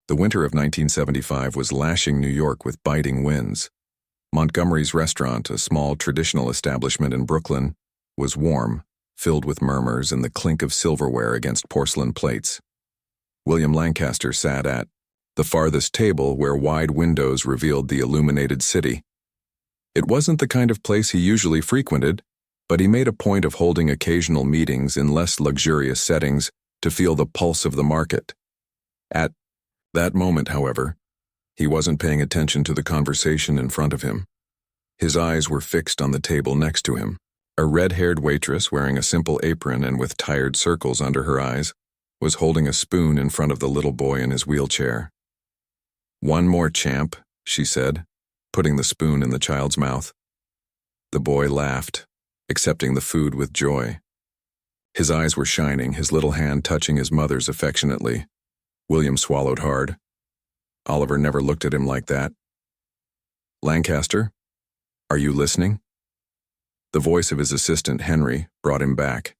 The winter of 1975 was lashing New York with biting winds. Montgomery's restaurant, a small traditional establishment in Brooklyn, was warm, filled with murmurs and the clink of silverware against porcelain plates. William Lancaster sat at the farthest table where wide windows revealed the illuminated city. It wasn't the kind of place he usually frequented, but he made a point of holding occasional meetings in less luxurious settings to feel the pulse of the market. At that moment, however, he wasn't paying attention to the conversation in front of him. His eyes were fixed on the table next to him. A red-haired waitress wearing a simple apron and with tired circles under her eyes was holding a spoon in front of the little boy in his wheelchair. "One more, champ," she said, putting the spoon in the child's mouth. The boy laughed, accepting the food with joy. His eyes were shining, his little hand touching his mother's affectionately. William swallowed hard. Oliver never looked at him like that. "Lancaster, are you listening?" The voice of his assistant, Henry, brought him back.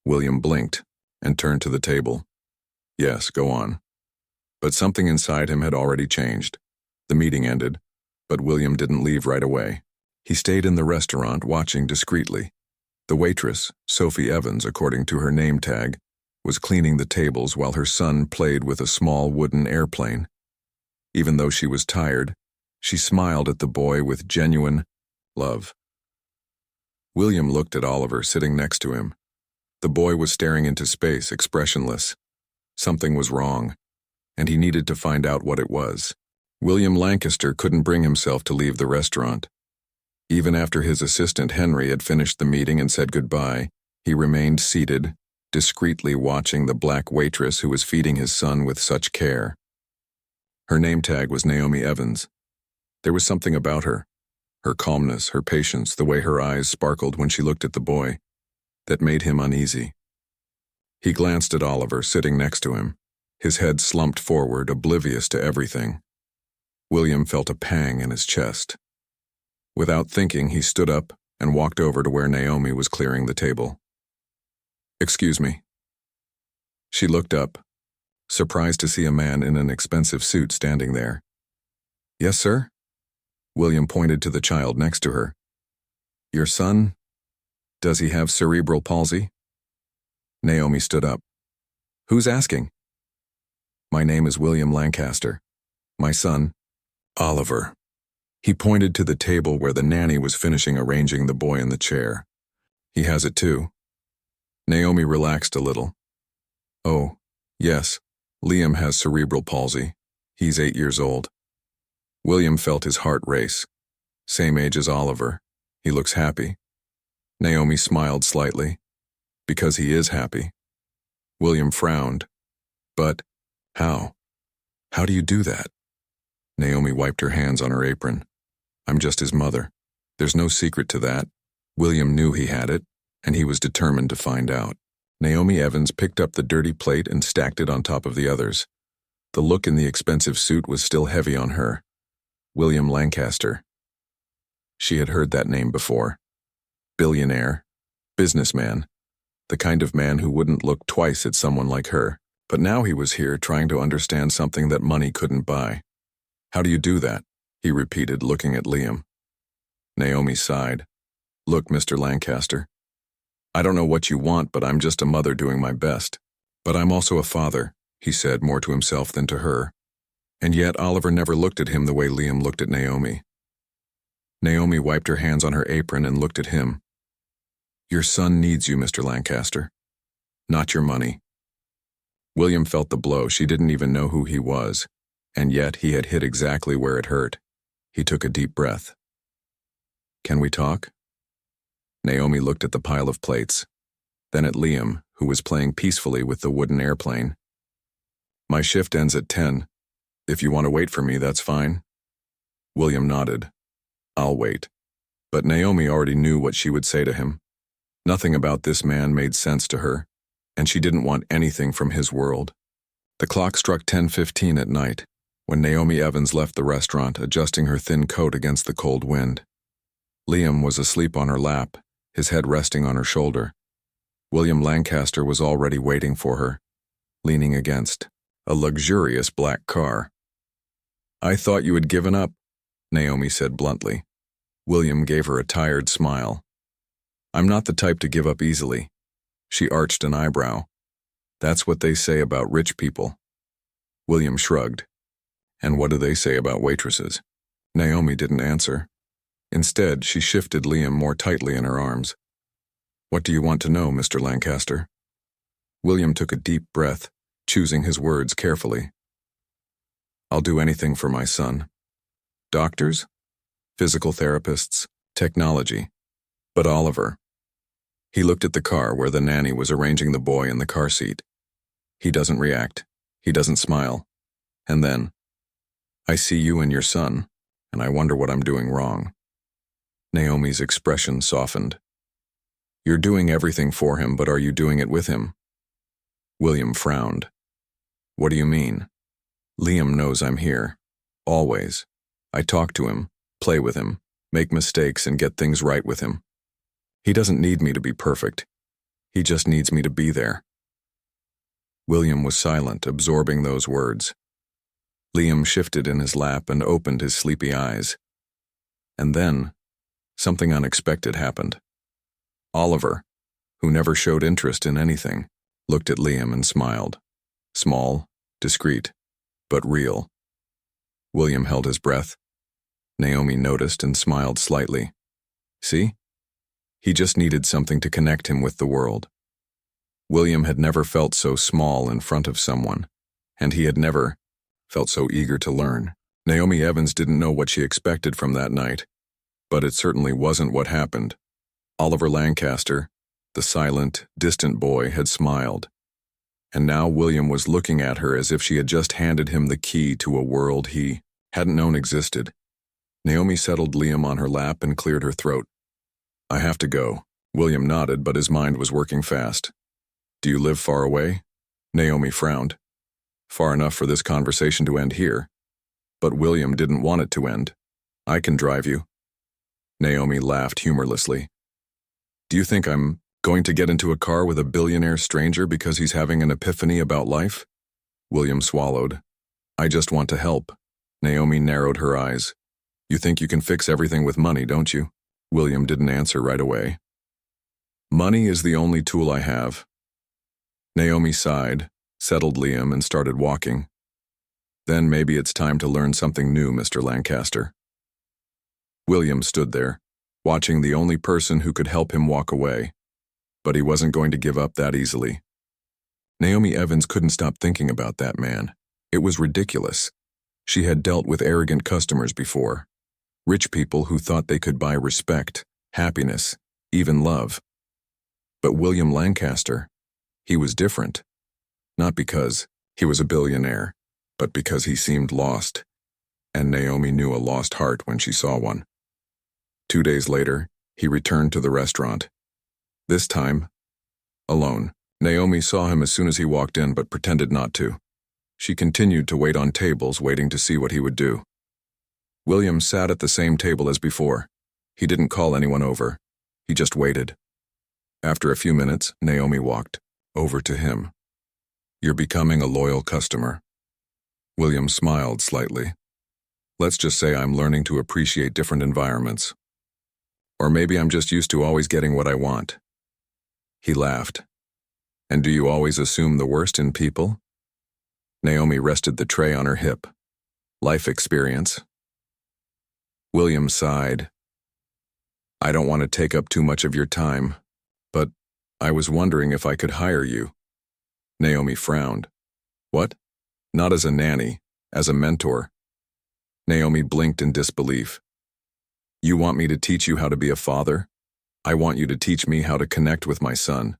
William blinked and turned to the table. "Yes, go on." But something inside him had already changed. The meeting ended, but William didn't leave right away. He stayed in the restaurant, watching discreetly. The waitress, Sophie Evans according to her name tag, was cleaning the tables while her son played with a small wooden airplane. Even though she was tired, she smiled at the boy with genuine love. William looked at Oliver sitting next to him. The boy was staring into space, expressionless. Something was wrong, and he needed to find out what it was. William Lancaster couldn't bring himself to leave the restaurant. Even after his assistant Henry had finished the meeting and said goodbye, he remained seated, discreetly watching the black waitress who was feeding his son with such care. Her name tag was Naomi Evans. There was something about her calmness, her patience, the way her eyes sparkled when she looked at the boy, that made him uneasy. He glanced at Oliver sitting next to him, his head slumped forward, oblivious to everything. William felt a pang in his chest. Without thinking, he stood up and walked over to where Naomi was clearing the table. "Excuse me." She looked up, surprised to see a man in an expensive suit standing there. "Yes, sir?" William pointed to the child next to her. "Your son, does he have cerebral palsy?" Naomi stood up. "Who's asking?" "My name is William Lancaster. My son, Oliver." He pointed to the table where the nanny was finishing arranging the boy in the chair. "He has it too." Naomi relaxed a little. "Oh, yes, Liam has cerebral palsy. He's 8 years old." William felt his heart race. Same age as Oliver. He looks happy. Naomi smiled slightly. "Because he is happy." William frowned. "But how? How do you do that?" Naomi wiped her hands on her apron. "I'm just his mother. There's no secret to that." William knew he had it, and he was determined to find out. Naomi Evans picked up the dirty plate and stacked it on top of the others. The look in the expensive suit was still heavy on her. William Lancaster. She had heard that name before. Billionaire, businessman, the kind of man who wouldn't look twice at someone like her. But now he was here trying to understand something that money couldn't buy. "How do you do that?" he repeated, looking at Liam. Naomi sighed. "Look, Mr. Lancaster, I don't know what you want, but I'm just a mother doing my best. But I'm also a father," he said, more to himself than to her. And yet Oliver never looked at him the way Liam looked at Naomi. Naomi wiped her hands on her apron and looked at him. "Your son needs you, Mr. Lancaster. Not your money." William felt the blow. She didn't even know who he was, and yet he had hit exactly where it hurt. He took a deep breath. "Can we talk?" Naomi looked at the pile of plates, then at Liam, who was playing peacefully with the wooden airplane. "My shift ends at 10. If you want to wait for me, that's fine." William nodded. "I'll wait." But Naomi already knew what she would say to him. Nothing about this man made sense to her, and she didn't want anything from his world. The clock struck 10:15 at night, when Naomi Evans left the restaurant, adjusting her thin coat against the cold wind. Liam was asleep on her lap, his head resting on her shoulder. William Lancaster was already waiting for her, leaning against a luxurious black car. "I thought you had given up," Naomi said bluntly. William gave her a tired smile. "I'm not the type to give up easily." She arched an eyebrow. "That's what they say about rich people." William shrugged. "And what do they say about waitresses?" Naomi didn't answer. Instead, she shifted Liam more tightly in her arms. "What do you want to know, Mr. Lancaster?" William took a deep breath, choosing his words carefully. "I'll do anything for my son. Doctors? Physical therapists? Technology. But Oliver." He looked at the car where the nanny was arranging the boy in the car seat. "He doesn't react. He doesn't smile. And then, I see you and your son, and I wonder what I'm doing wrong." Naomi's expression softened. "You're doing everything for him, but are you doing it with him?" William frowned. "What do you mean?" "Liam knows I'm here. Always. I talk to him, play with him, make mistakes and get things right with him. He doesn't need me to be perfect. He just needs me to be there." William was silent, absorbing those words. Liam shifted in his lap and opened his sleepy eyes. And then, something unexpected happened. Oliver, who never showed interest in anything, looked at Liam and smiled. Small, discreet, but real. William held his breath. Naomi noticed and smiled slightly. See? He just needed something to connect him with the world. William had never felt so small in front of someone, and he had never felt so eager to learn. Naomi Evans didn't know what she expected from that night, but it certainly wasn't what happened. Oliver Lancaster, the silent, distant boy, had smiled. And now William was looking at her as if she had just handed him the key to a world he hadn't known existed. Naomi settled Liam on her lap and cleared her throat. "I have to go." William nodded, but his mind was working fast. "Do you live far away?" Naomi frowned. "Far enough for this conversation to end here." But William didn't want it to end. "I can drive you." Naomi laughed humorlessly. "Do you think I'm going to get into a car with a billionaire stranger because he's having an epiphany about life?" William swallowed. "I just want to help." Naomi narrowed her eyes. "You think you can fix everything with money, don't you?" William didn't answer right away. "Money is the only tool I have." Naomi sighed, settled Liam, and started walking. "Then maybe it's time to learn something new, Mr. Lancaster." William stood there, watching the only person who could help him walk away. But he wasn't going to give up that easily. Naomi Evans couldn't stop thinking about that man. It was ridiculous. She had dealt with arrogant customers before. Rich people who thought they could buy respect, happiness, even love. But William Lancaster, he was different. Not because he was a billionaire, but because he seemed lost. And Naomi knew a lost heart when she saw one. 2 days later, he returned to the restaurant. This time, alone. Naomi saw him as soon as he walked in, but pretended not to. She continued to wait on tables, waiting to see what he would do. William sat at the same table as before. He didn't call anyone over. He just waited. After a few minutes, Naomi walked over to him. "You're becoming a loyal customer." William smiled slightly. "Let's just say I'm learning to appreciate different environments. Or maybe I'm just used to always getting what I want." He laughed. "And do you always assume the worst in people?" Naomi rested the tray on her hip. "Life experience." William sighed. "I don't want to take up too much of your time, but I was wondering if I could hire you." Naomi frowned. "What?" "Not as a nanny, as a mentor." Naomi blinked in disbelief. "You want me to teach you how to be a father? I want you to teach me how to connect with my son."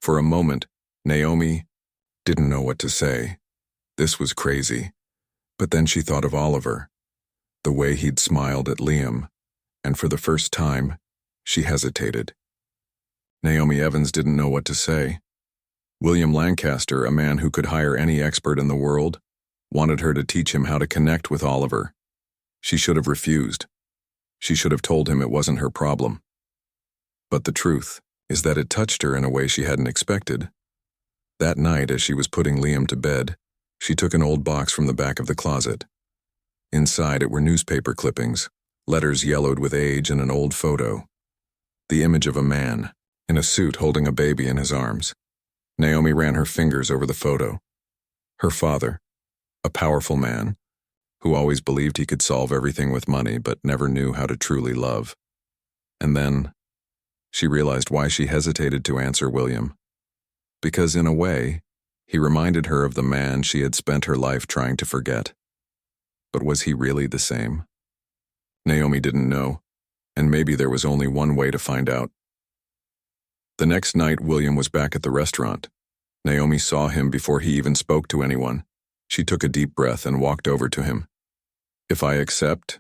For a moment, Naomi didn't know what to say. This was crazy. But then she thought of Oliver, the way he'd smiled at Liam, and for the first time, she hesitated. Naomi Evans didn't know what to say. William Lancaster, a man who could hire any expert in the world, wanted her to teach him how to connect with Oliver. She should have refused. She should have told him it wasn't her problem. But the truth is that it touched her in a way she hadn't expected. That night, as she was putting Liam to bed, She took an old box from the back of the closet. Inside it were newspaper clippings, letters yellowed with age, and an old photo. The image of a man, in a suit holding a baby in his arms. Naomi ran her fingers over the photo. Her father, a powerful man, who always believed he could solve everything with money but never knew how to truly love. And then, she realized why she hesitated to answer William. Because in a way, he reminded her of the man she had spent her life trying to forget. But was he really the same? Naomi didn't know, and maybe there was only one way to find out. The next night, William was back at the restaurant. Naomi saw him before he even spoke to anyone. She took a deep breath and walked over to him. "If I accept,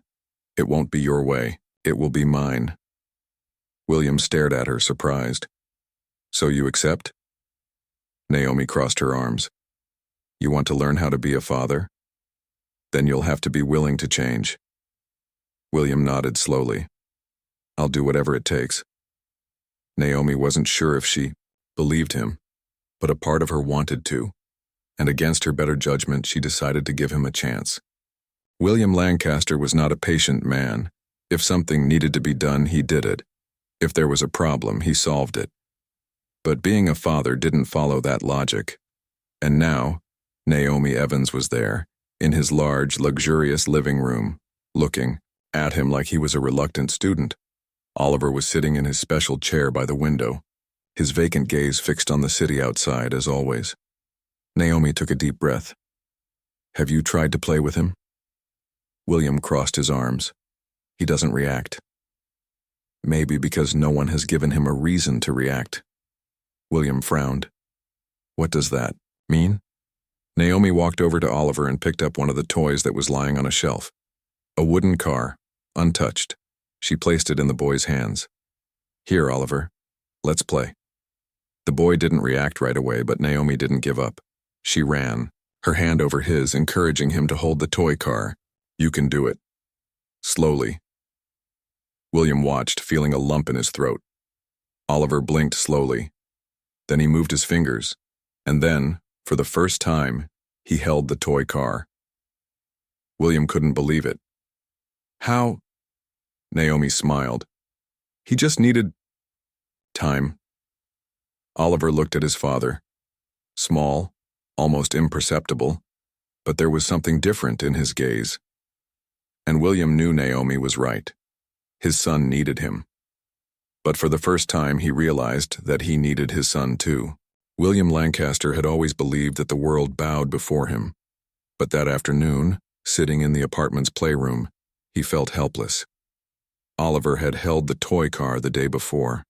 it won't be your way, it will be mine." William stared at her, surprised. "So you accept?" Naomi crossed her arms. "You want to learn how to be a father? Then you'll have to be willing to change." William nodded slowly. "I'll do whatever it takes." Naomi wasn't sure if she believed him, but a part of her wanted to, and against her better judgment, she decided to give him a chance. William Lancaster was not a patient man. If something needed to be done, he did it. If there was a problem, he solved it. But being a father didn't follow that logic. And now, Naomi Evans was there, in his large, luxurious living room, looking at him like he was a reluctant student. Oliver was sitting in his special chair by the window, his vacant gaze fixed on the city outside, as always. Naomi took a deep breath. "Have you tried to play with him?" William crossed his arms. "He doesn't react." "Maybe because no one has given him a reason to react." William frowned. "What does that mean?" Naomi walked over to Oliver and picked up one of the toys that was lying on a shelf. A wooden car, untouched. She placed it in the boy's hands. "Here, Oliver. Let's play." The boy didn't react right away, but Naomi didn't give up. She ran, her hand over his, encouraging him to hold the toy car. "You can do it." Slowly. William watched, feeling a lump in his throat. Oliver blinked slowly. Then he moved his fingers, and then, for the first time, he held the toy car. William couldn't believe it. "How?" Naomi smiled. "He just needed time." Oliver looked at his father. Small, almost imperceptible, but there was something different in his gaze. And William knew Naomi was right. His son needed him. But for the first time, he realized that he needed his son too. William Lancaster had always believed that the world bowed before him. But that afternoon, sitting in the apartment's playroom, he felt helpless. Oliver had held the toy car the day before.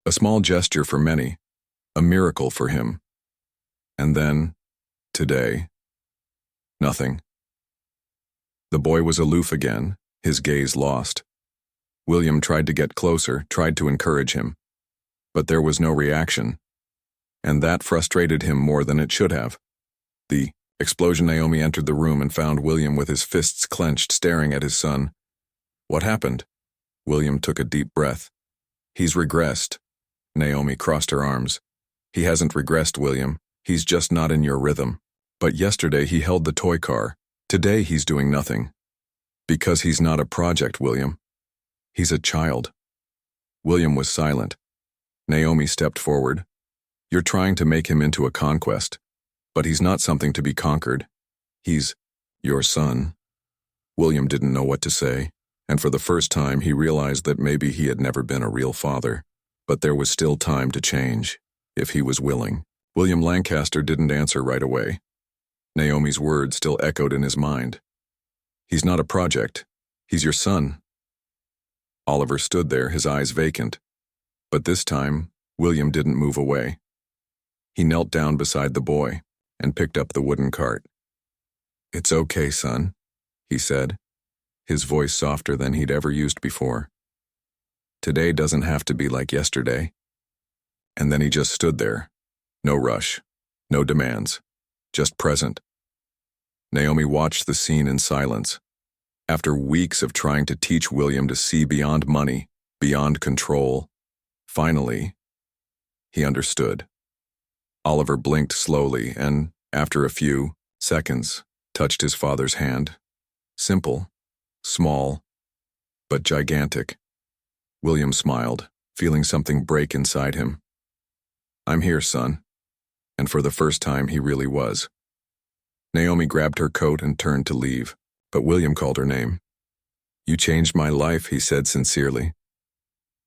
A small gesture for many, a miracle for him. And then, today, nothing. The boy was aloof again, his gaze lost. William tried to get closer, tried to encourage him. But there was no reaction. And that frustrated him more than it should have. The explosion. Naomi entered the room and found William with his fists clenched, staring at his son. "What happened?" William took a deep breath. "He's regressed." Naomi crossed her arms. "He hasn't regressed, William. He's just not in your rhythm. But yesterday he held the toy car. Today he's doing nothing. Because he's not a project, William. He's a child." William was silent. Naomi stepped forward. "You're trying to make him into a conquest. But he's not something to be conquered. He's your son." William didn't know what to say, and for the first time he realized that maybe he had never been a real father. But there was still time to change, if he was willing. William Lancaster didn't answer right away. Naomi's words still echoed in his mind. "He's not a project. He's your son." Oliver stood there, his eyes vacant. But this time, William didn't move away. He knelt down beside the boy and picked up the wooden cart. "It's okay, son," he said, his voice softer than he'd ever used before. "Today doesn't have to be like yesterday." And then he just stood there. No rush, no demands, just present. Naomi watched the scene in silence. After weeks of trying to teach William to see beyond money, beyond control, finally, he understood. Oliver blinked slowly and, after a few Seconds, touched his father's hand. Simple, small, but gigantic. William smiled, feeling something break inside him. "I'm here, son." And for the first time, he really was. Naomi grabbed her coat and turned to leave, but William called her name. "You changed my life," he said sincerely.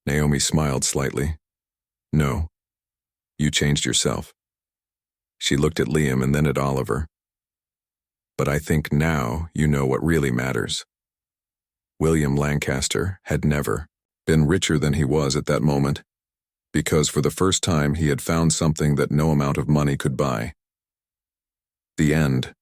Naomi smiled slightly. "No, you changed yourself." She looked at Liam and then at Oliver. "But I think now you know what really matters." William Lancaster had never been richer than he was at that moment, because for the first time he had found something that no amount of money could buy. The end.